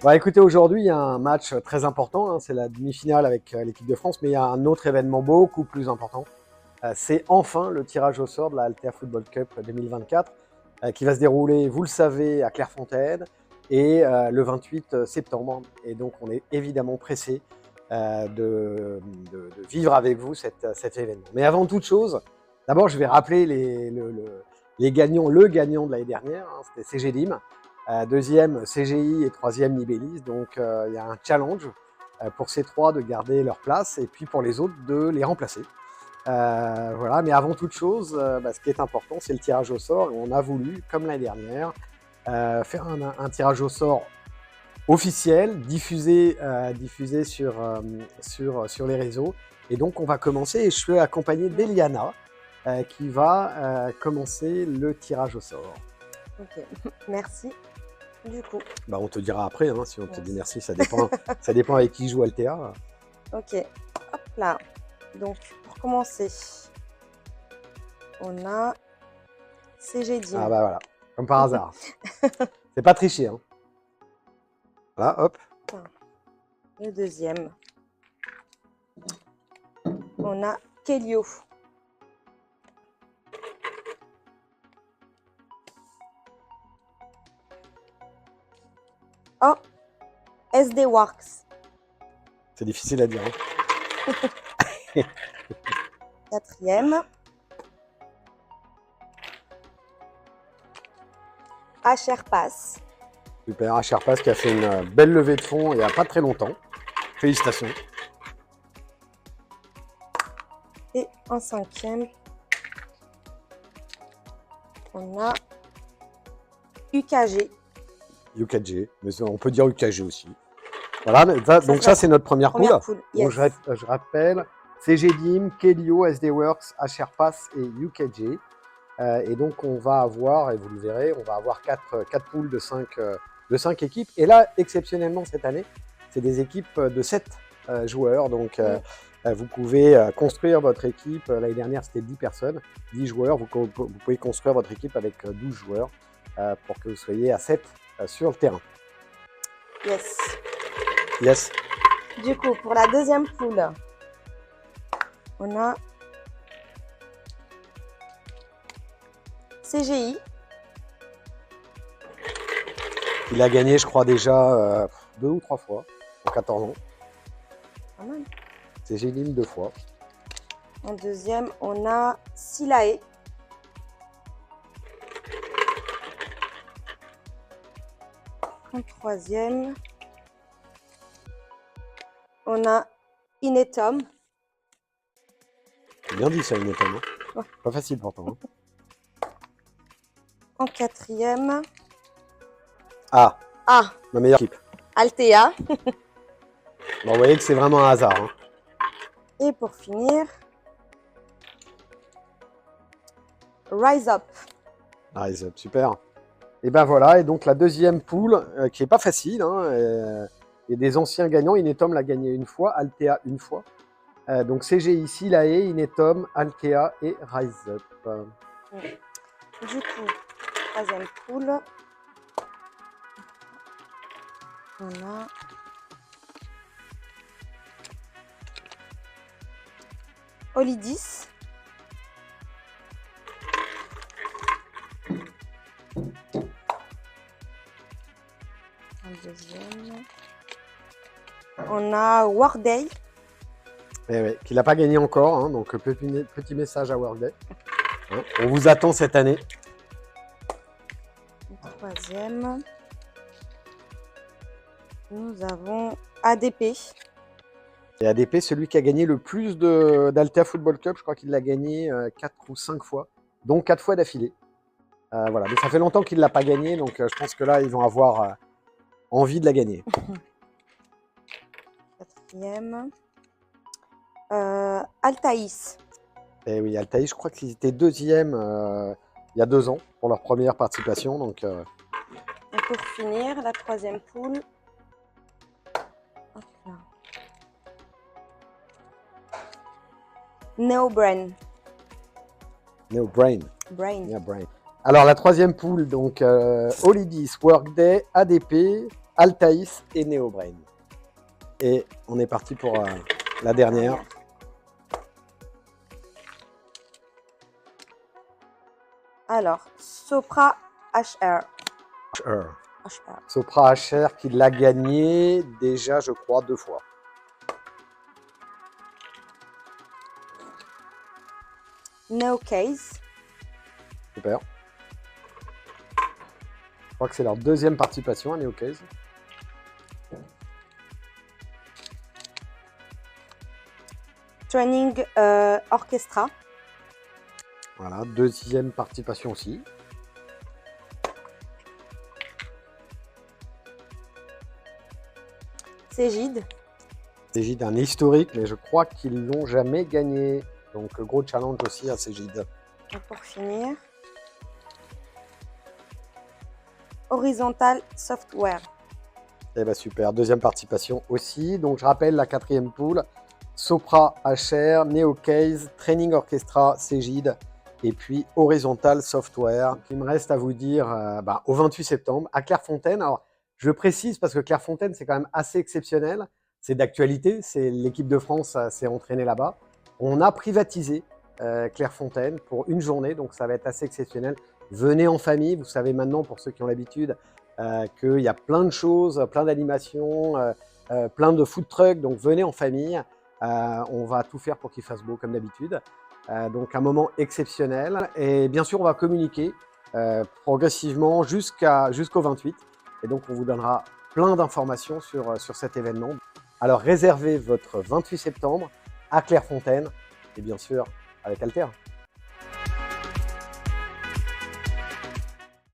Bah, écoutez, aujourd'hui, il y a un match très important, hein, c'est la demi-finale avec l'équipe de France, mais il y a un autre événement beaucoup plus important. C'est enfin le tirage au sort de la Altea Football Cup 2024 qui va se dérouler, vous le savez, à Clairefontaine et le 28 septembre. Et donc, on est évidemment pressé de vivre avec vous cet événement. Mais avant toute chose, d'abord, je vais rappeler les gagnants, le gagnant de l'année dernière, hein, c'était CG Lim. Deuxième, CGI et troisième, Nibellis. Donc, il y a un challenge pour ces trois de garder leur place et puis pour les autres de les remplacer. Voilà, mais avant toute chose, ce qui est important, c'est le tirage au sort. Et on a voulu, comme l'année dernière, faire un tirage au sort officiel, diffusé sur les réseaux. Et donc, on va commencer. Et je suis accompagné d'Eliana qui va commencer le tirage au sort. Ok, merci. Du coup. Bah, on te dira après, hein, si on te dit merci, ça dépend, ça dépend avec qui joue Altea. Ok, hop là. Donc, pour commencer, on a CG Dim. Ah bah voilà, comme par hasard. C'est pas triché. Hein. Voilà, hop. Le deuxième, on a Kelio. Oh, SD Works. C'est difficile à dire. Hein. Quatrième, HR Pass. Super, HR Pass qui a fait une belle levée de fonds il n'y a pas très longtemps. Félicitations. Et en cinquième, on a UKG. UKG, mais on peut dire UKG aussi. Voilà, donc ça c'est notre première poule. Yes. Donc je rappelle, CG Dim, Kelio, SD Works, HR Pass et UKG. Et donc on va avoir, et vous le verrez, on va avoir 4 poules de 5 équipes. Et là, exceptionnellement cette année, c'est des équipes de 7 joueurs. Donc vous pouvez construire votre équipe. L'année dernière, c'était 10 personnes, 10 joueurs. Vous pouvez construire votre équipe avec 12 joueurs pour que vous soyez à 7 sur le terrain. Yes. Yes. Du coup, pour la deuxième poule, on a CGI. Il a gagné, je crois, déjà 2 ou 3 fois en 14 ans. Pas mal. CG Lim 2 fois. En deuxième, on a Silae. En troisième, on a Inetom. C'est bien dit ça, Inetom. Hein. Ouais. Pas facile pourtant. Hein. En quatrième, ma meilleure équipe. Altea. Bon, vous voyez que c'est vraiment un hasard. Hein. Et pour finir, Rise Up. Rise Up, super. Et ben voilà, et donc la deuxième poule, qui n'est pas facile, hein, il y a des anciens gagnants. Inetom l'a gagné une fois, Altea une fois. Donc CGI, Silae, Inetom, Altea et Rise Up. Du coup, troisième poule, on a Olydis. En deuxième, on a Workday. Eh ouais, qui l'a pas gagné encore, hein, donc petit message à Workday. Hein, on vous attend cette année. Troisième, nous avons ADP. Et ADP, celui qui a gagné le plus d'Altea Football Cup, je crois qu'il l'a gagné 4 ou 5 fois, donc 4 fois d'affilée. Voilà, mais ça fait longtemps qu'il ne l'a pas gagné, donc je pense que là, ils vont avoir envie de la gagner. Quatrième, Altaïs. Et oui, Altaïs, je crois qu'ils étaient deuxième il y a 2 ans pour leur première participation. Donc, Et pour finir, la troisième poule. NeoBrain. NeoBrain. Brain. Yeah, Brain. Alors, la troisième poule, donc Olydis, Workday, ADP, Altaïs et Neobrain. Et on est parti pour la dernière. Alors, Sopra HR. Sopra HR qui l'a gagné déjà, je crois, 2 fois. No Case. Super. Je crois que c'est leur deuxième participation à Neocase. Training Orchestra. Voilà, deuxième participation aussi. Cégide. Cégide, un historique, mais je crois qu'ils l'ont jamais gagné. Donc, gros challenge aussi à Cégide. Et pour finir, Horizontal Software. Eh bien, super, deuxième participation aussi. Donc, je rappelle la 4e poule. Sopra HR, Neocase, Training Orchestra, Cégide et puis Horizontal Software. Il me reste à vous dire au 28 septembre à Clairefontaine. Alors, je précise parce que Clairefontaine, c'est quand même assez exceptionnel. C'est d'actualité, c'est l'équipe de France s'est entraînée là-bas. On a privatisé Clairefontaine pour une journée, donc ça va être assez exceptionnel. Venez en famille, vous savez maintenant, pour ceux qui ont l'habitude, qu'il y a plein de choses, plein d'animations, plein de food trucks, donc venez en famille. On va tout faire pour qu'il fasse beau comme d'habitude. Donc un moment exceptionnel. Et bien sûr, on va communiquer progressivement jusqu'au 28. Et donc, on vous donnera plein d'informations sur cet événement. Alors, réservez votre 28 septembre à Clairefontaine et bien sûr avec Alter.